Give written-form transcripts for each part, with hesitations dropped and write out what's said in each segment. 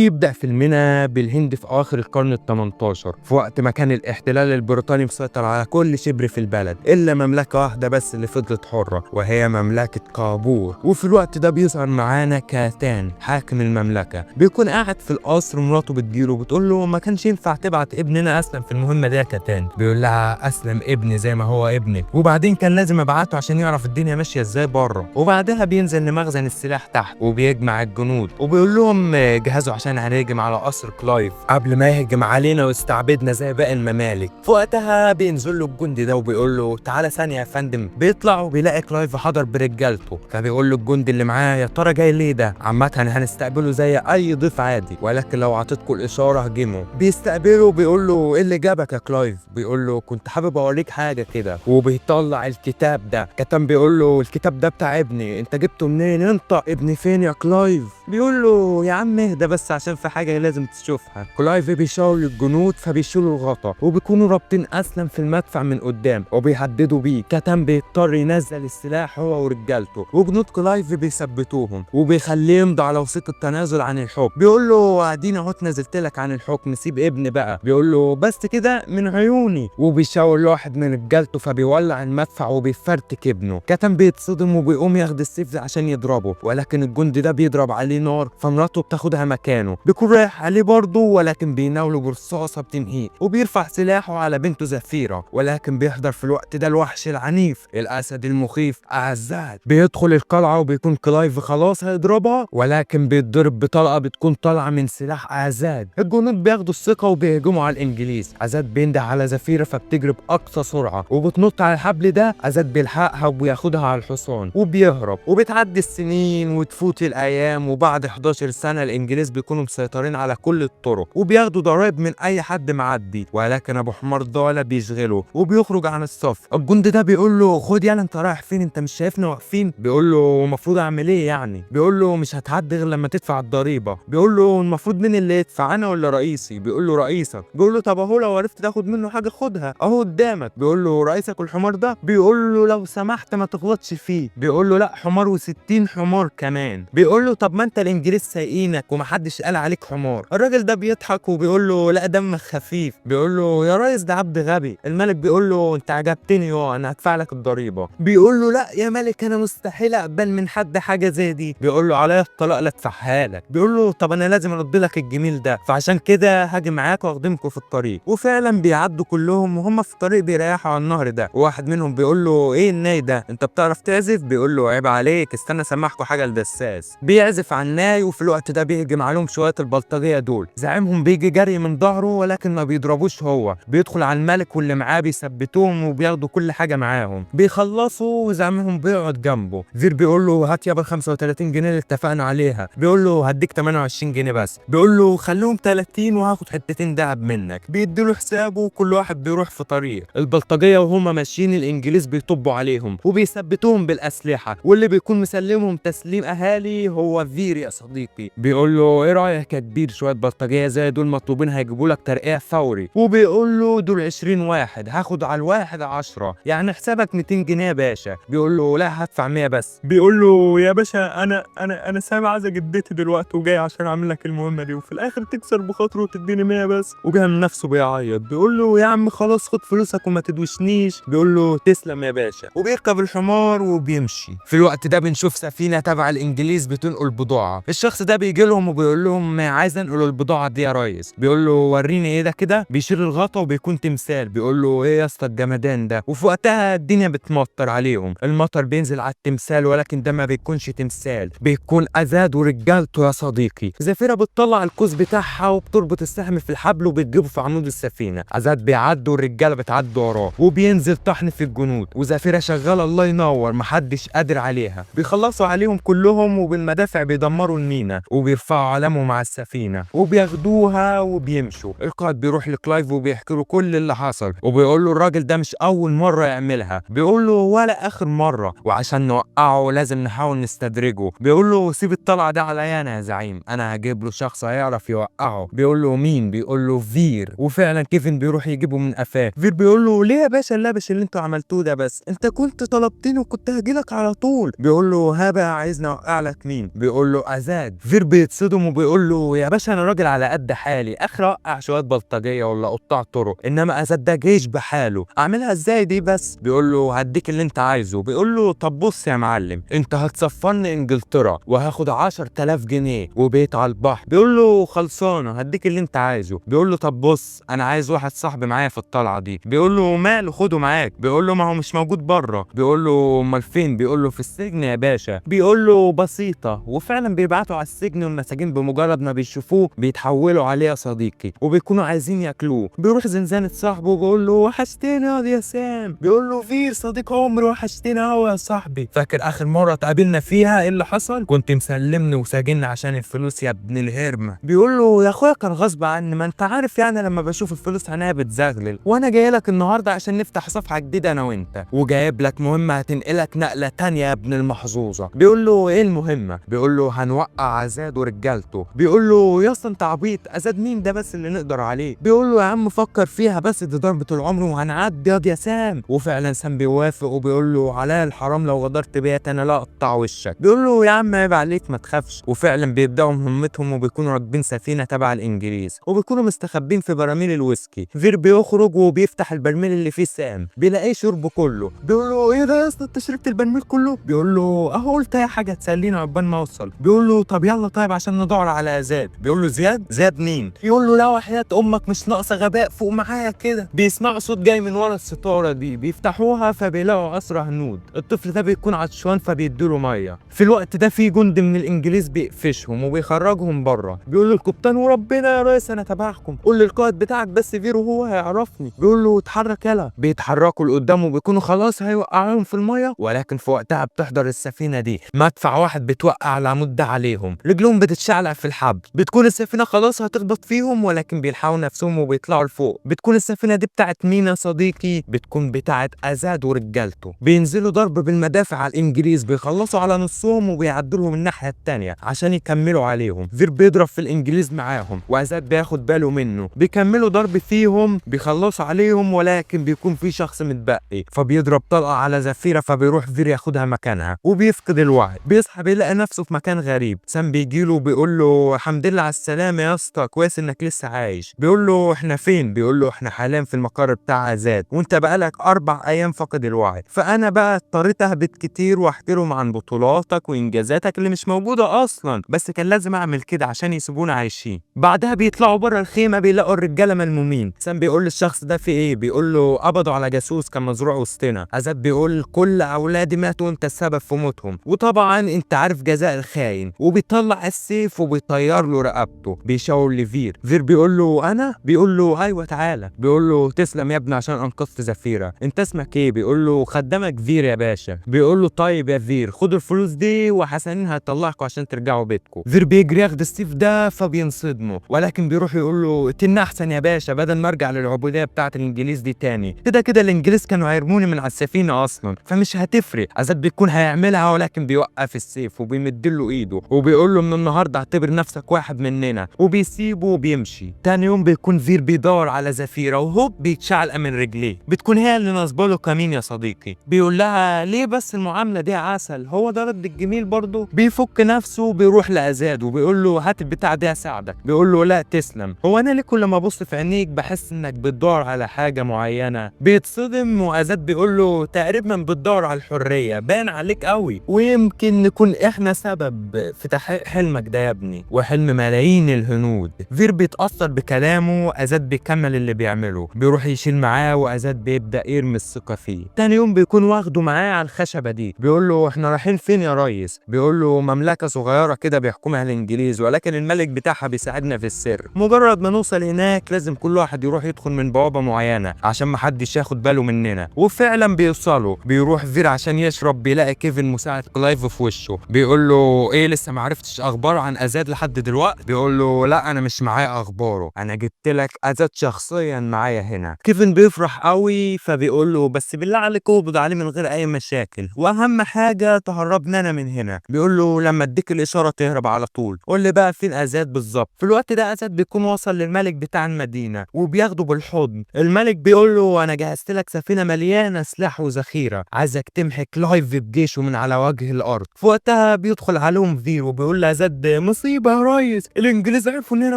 يبدأ فيلمنا بالهند في أواخر القرن ال18 في وقت ما كان الاحتلال البريطاني مسيطر على كل شبر في البلد إلا مملكة واحدة بس اللي فضلت حرة، وهي مملكة كابور. وفي الوقت ده بيظهر معانا كاتان حاكم المملكة، بيكون قاعد في القصر، مراته بتجيله بتقول له ما كانش ينفع تبعت ابننا أسلم في المهمة دي يا كاتان. بيقول لها أسلم ابني زي ما هو ابنك، وبعدين كان لازم أبعته عشان يعرف الدنيا ماشية إزاي بره. وبعدها بينزل لمخزن السلاح تحت وبيجمع الجنود وبيقول لهم جهزوا عشان هنهجم على قصر كلايف قبل ما يهجم علينا ويستعبدنا زي باقي الممالك. في وقتها بينزل له الجندي ده وبيقول له تعالى ثانيه يا فندم. بيطلع وبيلاقي كلايف حضر برجالته، فبيقول له الجندي اللي معاه يا ترى جاي ليه ده؟ عامه هنستقبله زي اي ضيف عادي، ولكن لو عطيتكم الاشاره هجمه. بيستقبله وبيقول له ايه اللي جابك يا كلايف؟ بيقول له كنت حابب اوريك حاجه كده، وبيطلع الكتاب ده. كتم بيقول له الكتاب ده بتاع ابني، انت جبته منين؟ انت ابني فين يا كلايف؟ بيقول له يا عم اهدى بس عشان في حاجه لازم تشوفها. كلايف بيشاور للجنود فبيشيلوا الغطا وبيكونوا رابطين اسلم في المدفع من قدام وبيهددوا بيه. كتم بيضطر ينزل السلاح هو ورجالته، وجنود كلايف بيثبتوهم وبيخليه يمضي على وثيقه التنازل عن الحكم. بيقول له ادينا اهو اتنازلت لك عن الحكم، سيب ابني بقى. بيقول له بس كده من عيوني، وبيشاور لواحد من رجالته فبيولع المدفع وبيفرتك ابنه. كتم بيتصدم وبيقوم ياخد السيف عشان يضربه، ولكن الجندي ده بيضرب عليه نار فمراته بتاخدها مكانه. بيكون رايح عليه برضه ولكن بيناوله برصاصه بتنهيه، وبيرفع سلاحه على بنته زفيره. ولكن بيحضر في الوقت ده الوحش العنيف الاسد المخيف اعزاد. بيدخل القلعه وبيكون كلايف خلاص هيضربها، ولكن بيتضرب بطلقه بتكون طالعه من سلاح اعزاد. الجنود بياخدوا الثقه وبيهجموا على الانجليز. اعزاد بينده على زفيره فبتجري باقصى سرعه وبتنط على الحبل ده. اعزاد بيلحقها وبياخدها على الحصان وبيهرب. وبتعدي السنين وتفوت الايام، وبعد 11 سنه الانجليز بيكونوا مسيطرين على كل الطرق وبياخدوا ضرائب من اي حد معدي، ولكن ابو حمار دولة بيشغله وبيخرج عن الصف. الجندي ده بيقول له خد يلا انت رايح فين؟ انت مش شايفنا واقفين؟ بيقول له المفروض اعمل ايه يعني؟ بيقول له مش هتعدي غير لما تدفع الضريبه. بيقول له المفروض مين اللي يدفع، انا ولا رئيسي؟ بيقول له رئيسك. بيقول له طب اهو لو عرفت تاخد منه حاجه خدها اهو قدامك. بيقول له رئيسك الحمار ده؟ بيقول له لو سمحت ما تغلطش فيه. بيقول له لا حمار و60 حمار كمان. بيقول له طب ما انت الانجليز سايقينك ومحدش قال عليك حمار. الراجل ده بيضحك وبيقول له لا دمك خفيف. بيقول له يا ريس ده عبد غبي. الملك بيقول له انت عجبتني انا هدفع لك الضريبه. بيقول له لا يا ملك انا مستحيل اقبل من حد حاجه زي دي. بيقول له عليا الطلاق لا ادفعها لك. بيقول له طب انا لازم ارد لك الجميل ده، فعشان كده هاجي معاك واخدمكم في الطريق. وفعلا بيعدوا كلهم وهم في الطريق بيريحوا على النهر ده. وواحد منهم بيقول له ايه الناي ده؟ انت بتعرف تعزف؟ بيقول له عيب عليك، استنى اسمعكم حاجه لدساس. بيعزف على الناي، وفي الوقت ده بيهجم عليهم شويه البلطجيه دول. زعيمهم بيجي جري من ظهره ولكن ما بيضربوش، هو بيدخل على الملك واللي معاه بيثبتوهم وبياخدوا كل حاجه معاهم. بيخلصوا وزعيمهم بيقعد جنبه. فير بيقول له هات يابا 35 جنيه اللي اتفقنا عليها. بيقول له هديك 28 جنيه بس. بيقول له خليهم 30 وهاخد حتتين دهب منك. بيديله حسابه وكل واحد بيروح في طريق. البلطجيه وهم ماشيين الانجليز بيطبوا عليهم وبيثبتوهم بالاسلحه، واللي بيكون مسلمهم تسليم اهالي هو فير يا صديقي. بيقول له ايه رايك يا كبير؟ شويه بلطجيه زي دول مطلوبين هيجيبوا لك ترقيع فوري. وبيقول له دول 20 واحد، هاخد على الواحد 10، يعني حسابك 200 جنيه يا باشا. بيقول له لا هدفع 100 بس. بيقول له يا باشا انا سامع عايزه جدتي دلوقتي وجاي عشان اعمل لك المهمه دي، وفي الاخر تكسر بخاطره وتديني 100 بس. وبيعمل نفسه بيعيط. بيقول له يا عم خلاص خد فلوسك وما تدوشنيش. بيقول له تسلم يا باشا، وبيركب الحمار وبيمشي. في الوقت ده بنشوف سفينه تبع الانجليز بتنقل بضاعه. الشخص ده بيجي لهم وبيقول لهم عايز انقل البضاعه دي يا ريس. بيقول له وريني ايه ده كده. بيشيل الغطا وبيكون تمثال. بيقول له ايه يا اسطى الجمدان ده؟ وفي وقتها الدنيا بتمطر عليهم. المطر بينزل على التمثال ولكن ده ما بيكونش تمثال، بيكون ازاد ورجالته يا صديقي. زفيره بتطلع القوس بتاعها وبتربط السهم في الحبل وبتجيبه في عمود السفينه. ازاد بيعدوا والرجاله بتعدي وراه، وبينزل طحن في الجنود. وزفيره شغاله الله ينور محدش قادر عليها. بيخلصوا عليهم كلهم وبالمدافع بيدمروا المينا وبيرفعوا علامهم على السفينه وبياخدوها وبيمشوا. القائد بيروح لكلايف وبيحكي له كل اللي حصل، وبيقول له الراجل ده مش اول مره يعملها. بيقول له ولا اخر مره، وعشان نوقعه لازم نحاول نستدرجه. بيقول له سيب الطلعه ده عليا انا يا زعيم، انا هجيب له شخص هيعرف يوقعه. بيقول له مين؟ بيقول له فير. وفعلا كيفن بيروح يجيبه من قفاه. فير بيقول له ليه يا باشا اللبش اللي انتوا عملتوه ده؟ بس انت كنت طلبتني وكنت هجيلك على طول. بيقول له ها بقى عايزني اوقع لك مين؟ بيقول له ازاد. فير بيتصدم وبيقول بيقول له يا باشا انا راجل على قد حالي، اخر اوقع شويه بلطجيه ولا قطاع طرق، انما ازاد ده جيش بحاله، اعملها ازاي دي بس؟ بيقول له هديك اللي انت عايزه. بيقول له طب بص يا معلم، انت هتسفرني انجلترا وهاخد 10,000 جنيه وبيت على البحر. بيقول له خلصانه هديك اللي انت عايزه. بيقول له طب بص انا عايز واحد صاحبي معايا في الطلعه دي. بيقول له ماله خده معاك. بيقول له ما هو مش موجود بره. بيقول له امال فين؟ بيقول له في السجن يا باشا. بيقول له بسيطه، وفعلا بيبعتوا على السجن والمساجين بمجرد ما بيشوفوه بيتحولوا عليه يا صديقي وبيكونوا عايزين ياكلوه. بيروح زنزانه صاحبه وبيقول له وحشتني يا سام. بيقول له فير صديق عمري وحشتني قوي يا صاحبي، فاكر اخر مره اتقابلنا فيها ايه اللي حصل؟ كنت مسلمني وساجني عشان الفلوس يا ابن الهرمه. بيقول له يا اخويا كان غصب عني، ما انت عارف يعني لما بشوف الفلوس عينيا بتزغلل، وانا جاي لك النهارده عشان نفتح صفحه جديده انا وانت، وجايب لك مهمه هتنقلك نقله تانية يا ابن المحظوظه. بيقول له ايه المهمه؟ بيقول له هنوقع ازاد ورجالته. بيقول له يا اسطى انت عبيط، ازاد مين ده بس اللي نقدر عليه؟ بيقول له يا عم فكر فيها بس، دي ضربه العمر وهنعدي ياض يا سام. وفعلا سام بيوافق وبيقول له على الحرام لو غدرت بيا انا لا اقطع وشك. بيقول له يا عم عيب عليك ما تخافش. وفعلا بيبداوا مهمتهم وبيكونوا راكبين سفينه تبع الانجليز وبيكونوا مستخبين في براميل الويسكي. فير بيخرج وبيفتح البرميل اللي فيه سام، بيلاقيه شربه كله. بيقول له ايه ده يا اسطى انت شربت البرميل كله؟ بيقول له اهو قلت اي حاجه تسلينا عقبال ما اوصل. بيقول له طب يلا طيب عشان ندور على زياد. بيقول له زياد؟ زياد مين؟ يقول له لا وحياة امك مش ناقصه غباء، فوق معايا كده. بيسمعوا صوت جاي من ورا الستاره دي، بيفتحوها فبيلاقوا اسرى هنود. الطفل ده بيكون عطشان فبيديله ميه. في الوقت ده في جندي من الانجليز بيقفشهم وبيخرجهم بره. بيقول للكابتن وربنا يا ريس انا تبعكم، قول للقائد بتاعك بس فيرو هو هيعرفني. بيقول له اتحرك يلا. بيتحركوا لقدام وبيكونوا خلاص هيوقعوهم في الميه، ولكن في وقتها بتحضر السفينه دي مدفع واحد بتوقع العمود ده عليهم، رجلهم بتتشعلق في الحبل. بتكون السفينه خلاص هتخبط فيهم ولكن بيلحقوا نفسهم وبيطلعوا لفوق. بتكون السفينه دي بتاعت مين يا صديقي؟ بتكون بتاعت ازاد ورجالته. بينزلوا ضرب بالمدافع على الانجليز، بيخلصوا على نصهم وبيعدوا لهم الناحيه الثانيه عشان يكملوا عليهم. فير بيضرب في الانجليز معاهم وازاد بياخد باله منه، بيكملوا ضرب فيهم بيخلصوا عليهم، ولكن بيكون في شخص متبقي فبيضرب طلقه على زفيره فبيروح فير ياخدها مكانها وبيفقد الوعي. بيصحى بيلاقي نفسه في مكان غريب. سام بيجيله بيقول له الحمد لله على السلامه يا اسطى، كويس انك لسه عايش. بيقول له احنا فين؟ بيقول له احنا حاليا في المقر بتاع ازاد وانت بقالك 4 ايام فاقد الوعي، فانا بقى اضطريت اهبط كتير واحكي لهم عن بطولاتك وانجازاتك اللي مش موجوده اصلا، بس كان لازم اعمل كده عشان يسيبونا عايشين. بعدها بيطلعوا بره الخيمه بيلاقوا الرجاله ملمومين. سام بيقول للشخص ده في ايه؟ بيقول له قبضوا على جاسوس كان مزروع وسطنا. ازاد بيقول كل اولادي ماتوا وانت السبب في موتهم، وطبعا انت عارف جزاء الخاين. وبيطلع السيف وبيطير له رقبته. بيشاور لفير. فير بيقول له انا؟ بيقول له ايوه تعالى. بيقول له تسلم يا ابني عشان انقذت زفيره، انت اسمك ايه؟ بيقول له خدامك فير يا باشا. بيقول له طيب يا فير خد الفلوس دي وحسنين هيطلعكوا عشان ترجعوا بيتكم. فير بيجري ياخد السيف ده فبينصدموا، ولكن بيروح يقول له اتنا احسن يا باشا بدل ما ارجع للعبوديه بتاعه الانجليز دي تاني، كده كده الانجليز كانوا هيرموني من على السفينه اصلا فمش هتفرق. ازاد بيكون هيعملها ولكن بيوقف السيف وبيمدله ايده وبيقول له من النهارده اعتبر نفسك واحد مننا، وبيسيبه وبيمشي. تاني يوم بيكون فير بيدور على زفيره وهوب بيتشعلق من رجليه. بتكون هي اللي نصبه له كمين يا صديقي. بيقول لها ليه بس المعامله دي عسل، هو ده رد الجميل برضه. بيفك نفسه وبيروح لازاد وبيقول له هات البتاع دي اساعدك. بيقول له لا تسلم، هو انا ليه كل ما ابص في عينيك بحس انك بتدور على حاجه معينه؟ بيتصدم وازاد بيقول له تقريبا بتدور على الحريه، باين عليك قوي، ويمكن نكون احنا سبب في تحقيق حلمك ده يا ابني وحلم ملايين الهنود. فير بيتاثر بكلامه. ازاد بيكمل اللي بيعمله، بيروح يشيل معاه وازاد بيبدا يرمي الثقه فيه. تاني يوم بيكون واخده معاه على الخشبه دي. بيقول له احنا رايحين فين يا ريس؟ بيقول له مملكه صغيره كده بيحكمها الانجليز ولكن الملك بتاعها بيساعدنا في السر، مجرد ما نوصل هناك لازم كل واحد يروح يدخل من بوابه معينه عشان محدش ياخد باله مننا. وفعلا بيوصلوا. بيروح فير عشان يشرب بيلاقي كيفن مساعد كلايف في وشه. بيقول له ايه لسه ما عرفتش اخبار عن ازاد لحد دلوقتي؟ بيقول له لا انا مش معايا اخباره، انا جبت لك ازاد شخصيا معايا هنا. كيفن بيفرح قوي فبيقول له بس بالله عليك اقبض عليه من غير اي مشاكل، واهم حاجه تهربنا انا من هنا. بيقول له لما اديك الاشاره تهرب على طول، قول لي بقى فين ازاد بالظبط. في الوقت ده ازاد بيكون وصل للملك بتاع المدينه وبياخده بالحضن. الملك بيقول له انا جهزت لك سفينه مليانه سلاح وذخيره، عايزك تمحي كلايف بجيشه من على وجه الارض. في وقتها بيدخل عليهم فير وبيقول له ازاد مصيبه يا ريس، الانجليز عرفوا اننا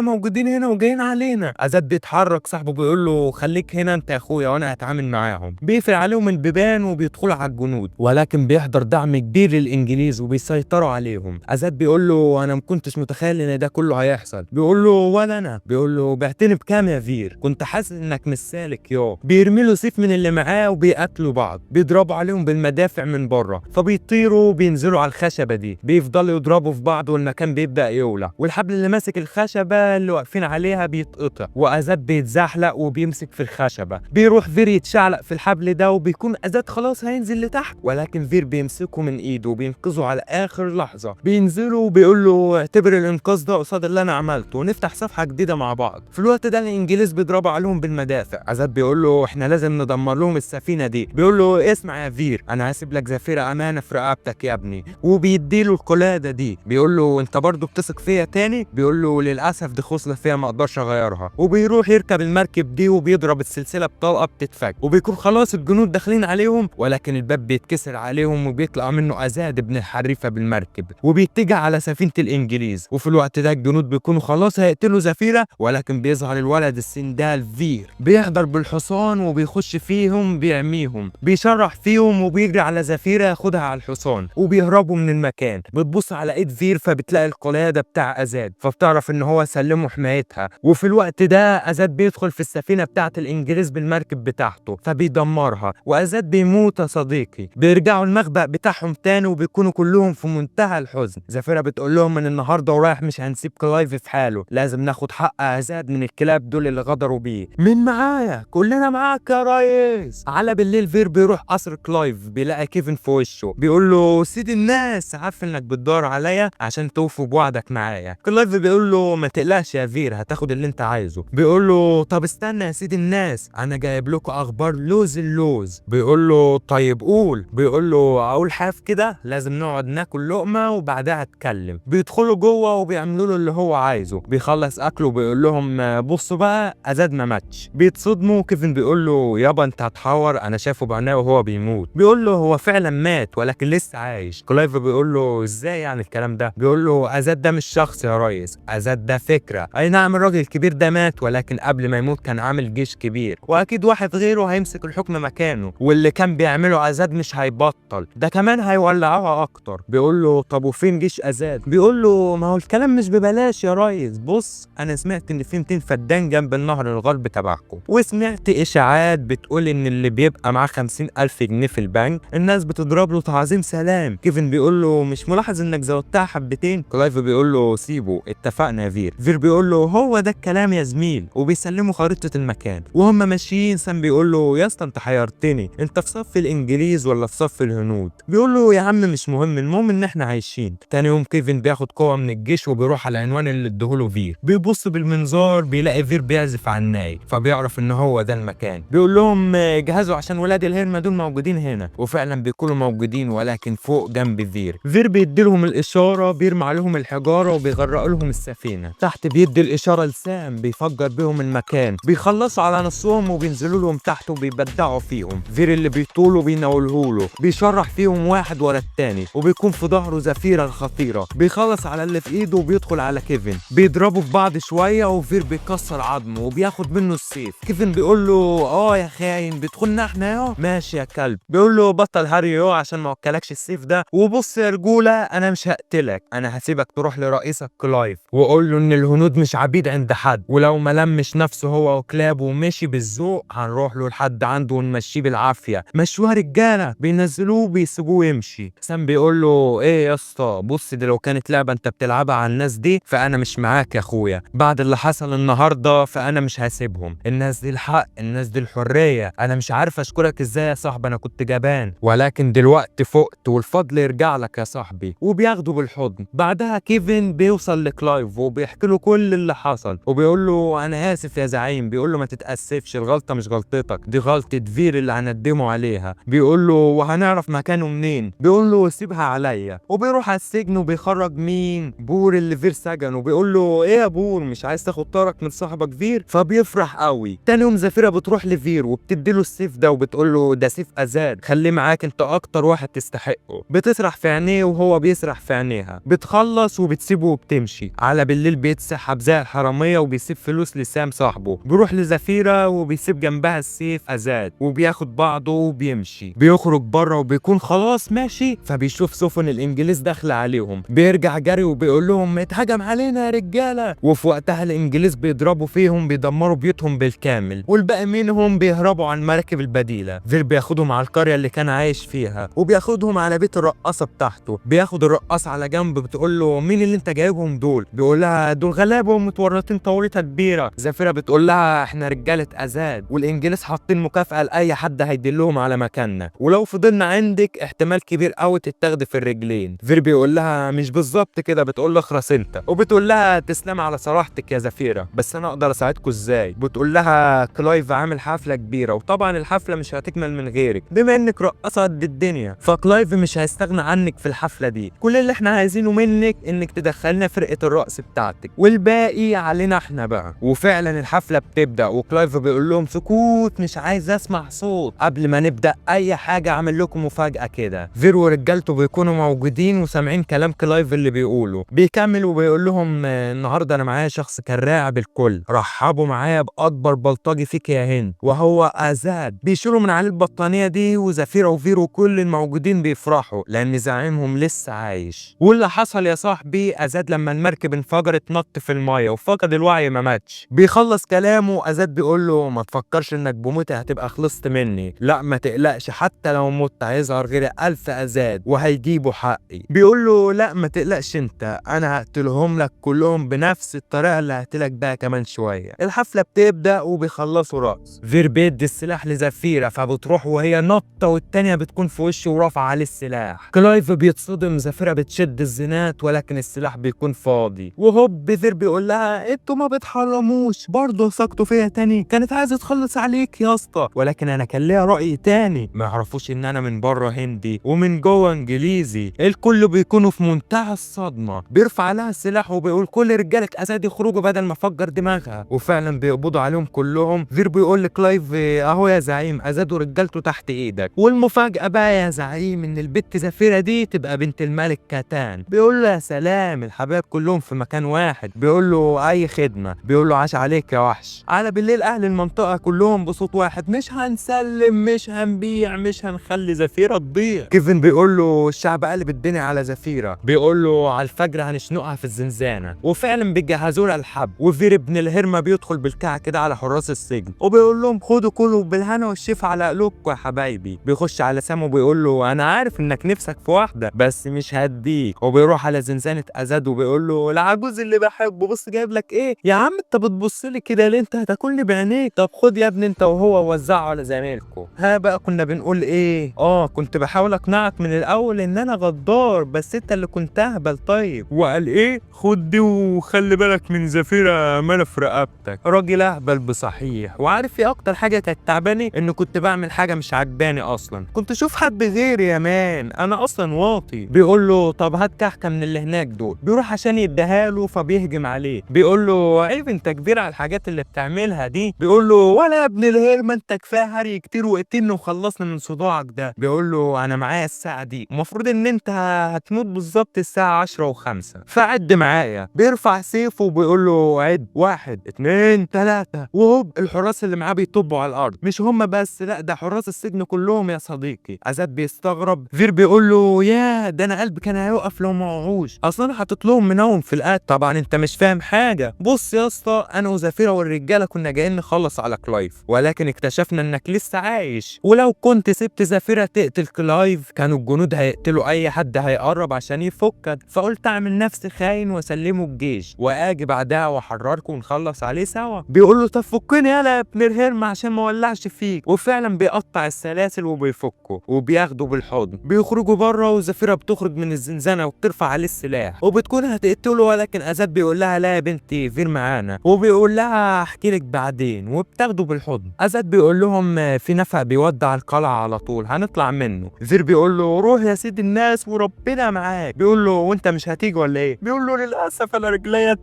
موجودين هنا وجايين علينا. ازاد بيتحرك، صاحبه بيقول له خليك هنا انت يا اخويا وانا هتعامل معاهم. بيقفل عليهم البيبان وبيدخلوا على الجنود، ولكن بيحضر دعم كبير للانجليز وبيسيطروا عليهم. ازاد بيقول له انا ما كنتش متخيل ان ده كله هيحصل. بيقول له ولا انا. بيقول له بعتني بكام يا فير؟ كنت حاسس انك مش سالك يو. بيرمي له سيف من اللي معاه وبيقتلوا بعض، بيضربوا عليهم بالمدافع من بره، فبيطيروا وبينزلوا على الخشبه دي، بيفضلوا يضربوا في بعض والمكان بيبدا يولع، والحبل اللي ماسك الخشبه اللي واقفين عليها بيتقطع، وازاد بيتزحلق وبيمسك في الخشبه. بيروح فير يتشعلق في الحبل ده وبيكون ازاد خلاص هينزل لتحت، ولكن فير بيمسكه من ايده وبينقذه على اخر لحظه. بينزلوا وبيقول له اعتبر الانقاذ ده قصاد اللي انا عملته ونفتح صفحه جديده مع بعض. في الوقت ده الانجليز بيضربوا عليهم بالمدافع. ازاد بيقول له احنا لازم ندمر لهم السفينه دي. بيقول له اسمع يا فير، انا هسيب لك زفيره امانه في رقبتك يا ابني، وبيديله القلاده دي. بيقول له انت برضو بتثق فيا تاني؟ بيقول له للاسف دي خصله فيا ما اقدرش اغيرها. وبيروح يركب المركب دي وبيضرب السلسله بطلقه بتتفك، وبيكون خلاص الجنود داخلين عليهم، ولكن الباب بيتكسر عليهم وبيطلع منه ازاد ابن الحريفه بالمركب وبيتجه على سفينه الانجليز. وفي الوقت ده الجنود بيكونوا خلاص هيقتلوا زفيره، ولكن بيظهر الولد السندال فير، بيحضر بالحصان وبيخش فيهم بيعميهم، بيشرح فيهم وبيجري على زفيره ياخدها على الحصان وبيهربوا من المكان. بتبص على ايد فير فبتلاقي القلاده بتاع ازاد، فبتعرف ان هو سلمه حمايتها. وفي الوقت ده ازاد بيدخل في السفينه بتاعه الانجليز بالمركب بتاعته فبيدمرها، وازاد بيموت يا صديقي. بيرجعوا المخبأ بتاعهم تاني وبيكونوا كلهم في منتهى الحزن. زفيره بتقول لهم من النهارده ورايح مش هنسيب كلايف في حاله، لازم ناخد حق ازاد من الكلاب دول اللي غدروا بيه. مين معايا؟ كلنا معاك يا ريس. على بالليل فير بيروح قصر كلايف، بيلاقي كيفن في وشه، بيقول له سيد الناس عارف انك بتدور عليا عشان توفي بوعدك معايا. كلايف بيقول له ما تقلقش يا فير، هتاخد اللي انت عايزه. بيقول له طب استنى يا سيد الناس، انا جايب لكم اخبار لوز اللوز. بيقول له طيب قول. بيقول له اقول حاف كده، لازم نقعد ناكل لقمه وبعدها اتكلم. بيدخلوا جوه وبيعملوا له اللي هو عايزه، بيخلص اكله وبيقول لهم بصوا بقى ازاد ما ماتش. بيتصدموا. كيفن بيقول له يابا انت هتحور، انا شايفه بعينيه وهو بيموت. بيقول له هو فعلا مات ولكن لسه عايش. كلايف بيقول له ازاي يعني الكلام ده؟ بيقول له ازاد ده مش شخص يا ريس، ازاد ده فكره. اي نعم الراجل الكبير ده مات، ولكن قبل ما يموت كان عامل جيش كبير، واكيد واحد غيره هيمسك الحكم مكانه، واللي كان بيعمله ازاد مش هيبطل، ده كمان هيولعوها اكتر. بيقول له طب وفين جيش ازاد؟ بيقول له ما هو الكلام مش ببلاش يا ريس. بص انا سمعت ان في 200 فدان جنب النهر الغرب تبعكم، وسمعت اشاعات بتقول ان اللي بيبقى معاه 50,000 جنيه في البنك الناس بتضرب له تعظيم سلام. كيفن بيقول له مش ملاحظ انك زودتها حبتين؟ كلايف بيقول له سيبه اتفقنا يا فير. فير بيقول له هو ده الكلام يا زميل، وبيسلموا خريطه المكان. وهم ماشيين سام بيقول له يا اسطى انت حيرتني، انت في صف الانجليز ولا في صف الهنود؟ بيقول له يا عم مش مهم، المهم ان احنا عايشين. تاني يوم كيفن بياخد قوه من الجيش وبيروح على العنوان اللي اديهوله فير. بيبص بالمنظار بيلاقي فير بيعزف على الناي، فبيعرف ان هو ده المكان. بيقول لهم جهزوا عشان ولاد الهرمه دول موجودين هنا، وفعلا بيكونوا موجودين ولكن فوق جنب فير. فير بيدي لهم الاشاره، بيرمي عليهم الحجاره وبيغرق لهم السفينه. تحت بيدي الاشاره لسام بيفجر بيهم المكان، بيخلصوا على نصهم وبينزلوا لهم تحت وبيبدعوا فيهم. فير اللي بيطولوا بيناولهوله، بيشرح فيهم واحد ورا التاني، وبيكون في ظهره زفيره الخطيره. بيخلص على اللي في ايده وبيدخل على كيفن، بيضربوا في بعض شويه وفير بيكسر عظمه وبياخد منه السيف. كيفن بيقول له يا خاين بتخوننا احنا يا ماشي يا كلب. بيقول له بطل هري يا عشان ما وكلكش السيف ده، وبص يا رجوله انا مش هقتلك، انا هسيبك تروح لرئيسك كلايف وقول له ان الهنود مش عبيد عند حد، ولو ما لمش نفسه هو وكلابه ومشي بالذوق هنروح له لحد عنده ونمشيه بالعافيه. مشوها رجاله، بينزلوه بيسيبوه يمشي. سام بيقول له ايه يا اسطى، بص دي لو كانت لعبه انت بتلعبها على الناس دي فانا مش معاك يا اخويا، بعد اللي حصل النهارده فانا مش هسيبهم، الناس دي الحق، الناس دي الحريه، انا مش عارف اشكرك ازاي يا صاحبي، انا كنت جبان ولكن دلوقتي فقت والفضل يرجع لك يا صاحبي. وبياخده بالحضن. بعدها كيفن بيوصل لكلايف وبيحكي له كل اللي حصل، وبيقول له انا اسف يا زعيم. بيقول له ما تتاسفش، الغلطه مش غلطتك، دي غلطه فير اللي هندمه عليها. بيقول له وهنعرف مكانه منين؟ بيقول له سيبها عليا. وبيروح على السجن وبيخرج مين؟ بور اللي فير سجنه. وبيقول له ايه يا بور مش عايز تاخد طارك من صاحبك فير؟ فبيفرح قوي. تاني يوم زفيره بتروح لفير وبتديله السيف ده وبتقول له ده سيف ازاد، خليه معاك انت اكتر واحد تستحقه. بتسرح في عينيه وهو بيسرح في عينيها، بتخلص وبتسيب بتسيبه وبتمشي. على بالليل بيتسحب زي الحراميه وبيسيب فلوس لسام صاحبه، بيروح لزفيره وبيسيب جنبها السيف ازاد وبياخد بعضه وبيمشي. بيخرج بره وبيكون خلاص ماشي، فبيشوف سفن الانجليز داخله عليهم، بيرجع جري وبيقول لهم اتهجم علينا يا رجاله. وفي وقتها الانجليز بيضربوا فيهم، بيدمروا بيوتهم بالكامل، والباقي منهم بيهربوا على المراكب البديله. فير بياخدهم على القريه اللي كان عايش فيها وبياخدهم على بيت الرقاصه بتاعته. بياخد الرقاصه على جنب، بتقول له مين اللي انت جايبهم دول؟ بيقول لها دول غلابه ومتورطين توريطه كبيره. زفيره بتقول لها احنا رجاله ازاد، والانجليز حاطين مكافاه لاي حد هيدلهم على مكاننا، ولو فضلنا عندك احتمال كبير قوي تتاخدي في الرجلين. فير بيقول لها مش بالظبط كده. بتقول له اخرس انت، وبتقول لها تسلم على صراحتك يا زفيره، بس انا اقدر اساعدكوا ازاي؟ بتقول لها كلايف عامل حفله كبيره، وطبعا الحفله مش هتكمل من غيرك، بما انك رقاصه قد الدنيا فكلايف مش هيستغنى عنك في الحفله دي. كل اللي احنا عايزينه منك انك تدخلنا فرقه الرقص بتاعتك، والباقي علينا احنا بقى. وفعلا الحفله بتبدا، وكلايف بيقول لهم سكوت، مش عايز اسمع صوت. قبل ما نبدا اي حاجه عامل لكم مفاجاه كده. فير ورجالته بيكونوا موجودين وسامعين كلام كلايف اللي بيقوله. بيكمل وبيقول لهم النهارده انا معايا شخص كراع بالكل، رحبوا معايا باكبر بلطجي فيك يا هند، وهو ازاد. بيشيلوا من عليه البطانيه دي، وزفيره وفير وكل الموجودين بيفرحوا لان زعيمهم لسه عايش. واللي حصل يا صاحبي، ازاد لما المركب انفجرت نط في المايه وفقد الوعي ما ماتش. بيخلص كلامه ازاد بيقول له ما تفكرش انك بموتي هتبقى خلصت مني، لا ما تقلقش، حتى لو مت هيظهر غير 1000 ازاد وهيجيبوا حقي. بيقول له لا ما تقلقش انت، انا هقتلهم لك كلهم بنفس الطريقه اللي هقتلك بيها كمان شويه. الحفله بتبدا وبيخلصوا رقص. فير بيدي السلاح لزفيره، فبتروح وهي نطه والتانيه بتكون في وشه ورافعه عليه السلاح. كلايف بيتصدم، زفيره بتشد الزنات ولكن السلاح بيكون فاضي. وهوب فير بيقول لها انتوا ما بتحرموش برضه سكتوا فيا تاني، كانت عايزه تخلص عليك يا اسطى، ولكن انا كان ليا راي تاني. ما يعرفوش ان انا من بره هندي ومن جوه انجليزي. الكل بيكونوا في منتهى الصدمه. بيرفع لها السلاح وبيقول كل رجاله ازاد يخرجوا بدل ما افجر دماغها، وفعلا بيقبضوا عليهم كلهم. فير بيقول لكلايف اهو يا زعيم ازاد ورجالته تحت ايدك، والمفاجاه بقى يا زعيم ان البت زفيره دي تبقى بنت الملك كاتان. بيقول له يا سلام، الحبايب كلهم في مكان واحد. بيقول له اي خدمه. بيقول له عاش عليك يا وحش. على بالليل اهل المنطقه كلهم بصوت واحد مش هنسلم، مش هنبيع، مش هنخلي زفيره تضيع. كيفن بيقول له الشعب قلب الدنيا على زفيره. بيقول له على الفجر هنشنقها في الزنزانه، وفعلا بيجهزوا لها الحب. وفير ابن الهرمه بيدخل بالكعك كده على حراس السجن وبيقول لهم خدوا كلوا بالهنا والشفا على قلوبكم يا حبايبي. بيخش على سام وبيقول له انا عارف انك نفسك في واحده بس مش هديك. وبيروح على زنزانه ازاد وبيقول له العجوز اللي بحبه بص جايب لك ايه يا عم، انت بتبص لي كده ليه؟ انت هتاكلني بعينيك. طب خد يا ابني انت وهو وزعه على زمايلكم. ها بقى كنا بنقول ايه؟ كنت بحاول اقنعك من الاول ان انا غدار، بس انت اللي كنت اهبل. طيب وقال ايه؟ خد دي وخلي بالك من زفيره ماله في رقبتك. راجل اهبل بصحيح. وعارف ايه اكتر حاجه كانت تعباني؟ ان كنت بعمل حاجه مش عجباني اصلا، كنت اشوف حد غيري يا مان، انا اصلا واطي. بيقول له طب هات كحكه من اللي هناك دول. بيروح عشان يديها له فبيهجم عليه. بيقول له عيب انت كبير على الحاجات اللي بتعملها دي. بيقول له ولا يا ابن الهرمه انت كفايه هري كتير وقتلني وخلصنا من صداعك ده. بيقول له انا معايا الساعه دي، المفروض ان انت هتموت بالظبط الساعه 10:05 فعد معايا. بيرفع سيفه وبيقول له عد 1 2 3. وهوب الحراس اللي معاه بيطبوا على الارض. مش هم بس، لا ده حراس السجن كلهم يا صديقي. ازاد بيستغرب. فير بيقول له يا ده انا قلبي كان هيوقف لو ما وقعوش، اصلا انا حاطط لهم منوم في القتل. طبعا انت مش فاهم حاجه. بص يا اسطى، انا وزفيره والرجاله كنا جايين نخلص على كلايف، ولكن اكتشفنا انك لسه عايش، ولو كنت سبت زفيره تقتل كلايف كانوا الجنود هيقتلوا اي حد هيقرب عشان يفكك، فقلت اعمل نفسي خاين واسلمه الجيش واجي بعدها واحرركم ونخلص عليه سوا. بيقول له طب فكني يالا يا ابن الهرم عشان ما ولعش فيك. وفعلا بيقطع السلاسل وبيفكه وبياخده بالحضن. بيخرجوا بره وزفيره بتخرج من الزنزانه وبترفع عليه السلاح وبتكون هتقتله، ولكن ازاد بيقول لها لا يا بنتي فير معانا، وبيقول لها احكي لك بعدين، وبتاخده بالحضن. ازاد بيقول لهم في نفق بيودع القلعه على طول هنطلع منه. فير بيقول له روح يا سيد الناس وربنا معاك. بيقول له وانت مش هتيجي ولا ايه؟ بيقول له للاسف انا رجليا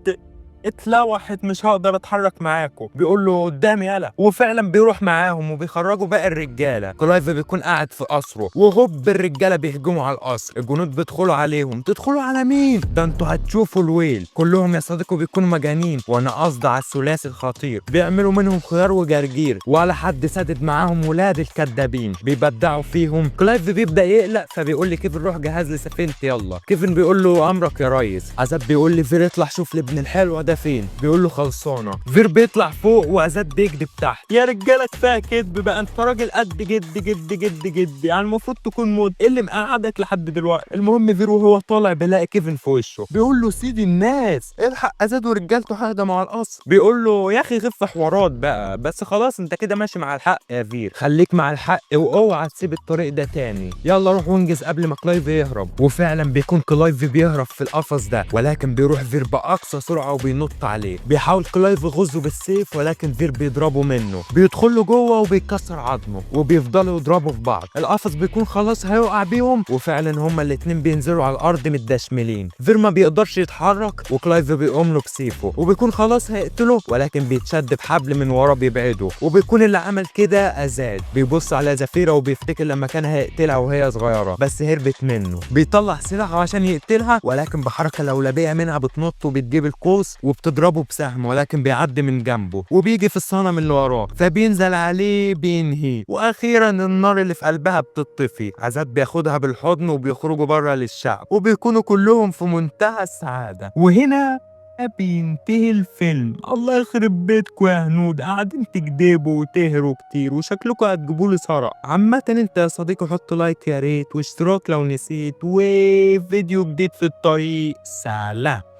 اتلوحت مش هقدر اتحرك معاكم. بيقول له قدامي يلا، وفعلا بيروح معاهم وبيخرجوا باقي الرجاله. كلايف بيكون قاعد في قصره وهوب الرجاله بيهجموا على القصر. الجنود بيدخلوا عليهم. تدخلوا على مين؟ ده انتوا هتشوفوا الويل. كلهم يا صديقي بيكونوا مجانين، وانا قصدي على الثلاثي الخطير. بيعملوا منهم خيار وجرجير، ولا حد سادد معاهم ولاد الكدابين بيبدعوا فيهم. كلايف بيبدا يقلق فبيقول لي كيفن روح جهز لي سفينتي يلا. كيفن بيقول له امرك يا ريس. عزت بيقول لي فير اطلع شوف لابن الحلوه ده فين. بيقول له خلصانه. فير بيطلع فوق وعزت بيكدب تحت. يا رجاله كفايه كدب بقى، انت راجل قد جد جد جد جد، يعني المفروض تكون موت. ايه اللي مقعدك لحد دلوقتي؟ المهم فير وهو طالع بيلاقي كيفن في وشه. بيقول له سيدي الناس الحق ازاد ورجالته هجموا على القصر. بيقول له يا اخي غف حوارات بقى، بس خلاص انت كده ماشي مع الحق يا فير، خليك مع الحق واوعى تسيب الطريق ده تاني. يلا روح وانجز قبل ما كلايف يهرب. وفعلا بيكون كلايف بيهرب في القفص ده، ولكن بيروح فير باقصى سرعه وبينط عليه. بيحاول كلايف يغزه بالسيف ولكن فير بيضربه منه. بيدخل له جوه وبيكسر عظمه وبيفضلوا يضربوا في بعض. القفص بيكون خلاص هيقع بيهم، وفعلا هما الاتنين بينزلوا على الارض متدشملين. فير ما بيقدرش يتحرك وكلايف بيقوم له بسيفه وبيكون خلاص هيقتله، ولكن بيتشد بحبل من ورا بيبعده. وبيكون اللي عمل كده ازاد. بيبص على زفيرة وبيفتكر لما كان هيقتلها وهي صغيرة بس هربت منه. بيطلع سلاحه عشان يقتلها، ولكن بحركة لولبية منها بتنط وبتجيب القوس وبتضربه بسهم، ولكن بيعدي من جنبه وبيجي في الصنم اللي وراه فبينزل عليه بينهي. واخيرا النار اللي في قلبها بتطفي. عزت بياخدها بالحضن وبيخرجوا بره للشعب وبيكونوا كلهم في منتهى السعادة. وهنا بينتهي الفيلم. الله يخرب بيتكم يا هنود، قاعدين تكدبوا وتهروا كتير وشكلكم هتجيبوا لي صرع. عامة انت يا صديقي حط لايك يا ريت، واشتراك لو نسيت، وفيديو جديد في الطريق. سلام.